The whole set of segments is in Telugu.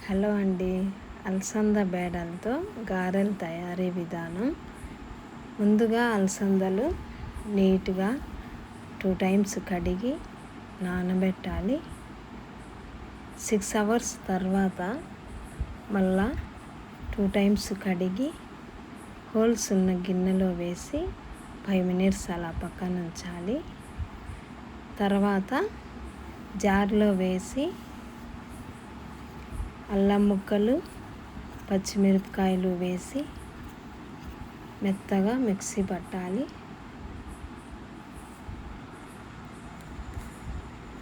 హలో అండి. అలసంద బేడలతో గారెల తయారీ విధానం. ముందుగా అలసందలు నీట్గా 2 టైమ్స్ కడిగి నానబెట్టాలి. 6 అవర్స్ తర్వాత మళ్ళా 2 టైమ్స్ కడిగి హోల్స్ ఉన్న గిన్నెలో వేసి 5 మినిట్స్ అలా పక్కన ఉంచాలి. తర్వాత జార్లో వేసి అల్లం ముక్కలు, పచ్చిమిరపకాయలు వేసి మెత్తగా మిక్సీ పట్టాలి.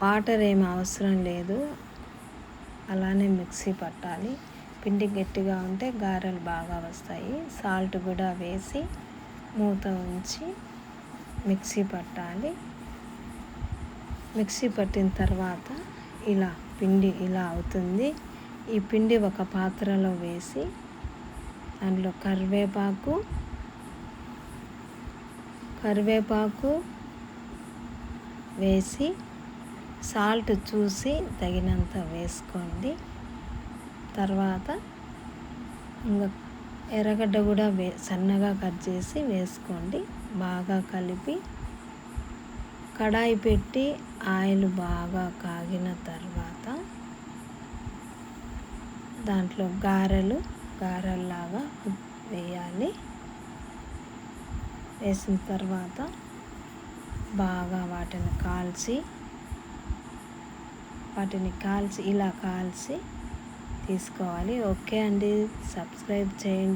వాటర్ ఏమి అవసరం లేదు, అలానే మిక్సీ పట్టాలి. పిండి గట్టిగా ఉంటే గారెలు బాగా వస్తాయి. సాల్ట్ కూడా వేసి మూత ఉంచి మిక్సీ పట్టాలి. మిక్సీ పట్టిన తర్వాత ఇలా పిండి ఇలా అవుతుంది. ఈ పిండి ఒక పాత్రలో వేసి దాంట్లో కరివేపాకు వేసి సాల్ట్ చూసి తగినంత వేసుకోండి. తర్వాత ఇంకా ఎర్రగడ్డ కూడా సన్నగా కట్ చేసి వేసుకోండి. బాగా కలిపి కడాయి పెట్టి ఆయిల్ బాగా కాగిన తర్వాత దాంట్లో గారెల్లాగా వేయాలి. వేసిన తర్వాత బాగా వాటిని కాల్చి ఇలా కాల్చి తీసుకోవాలి. ఓకే అండి, సబ్స్క్రైబ్ చేయండి.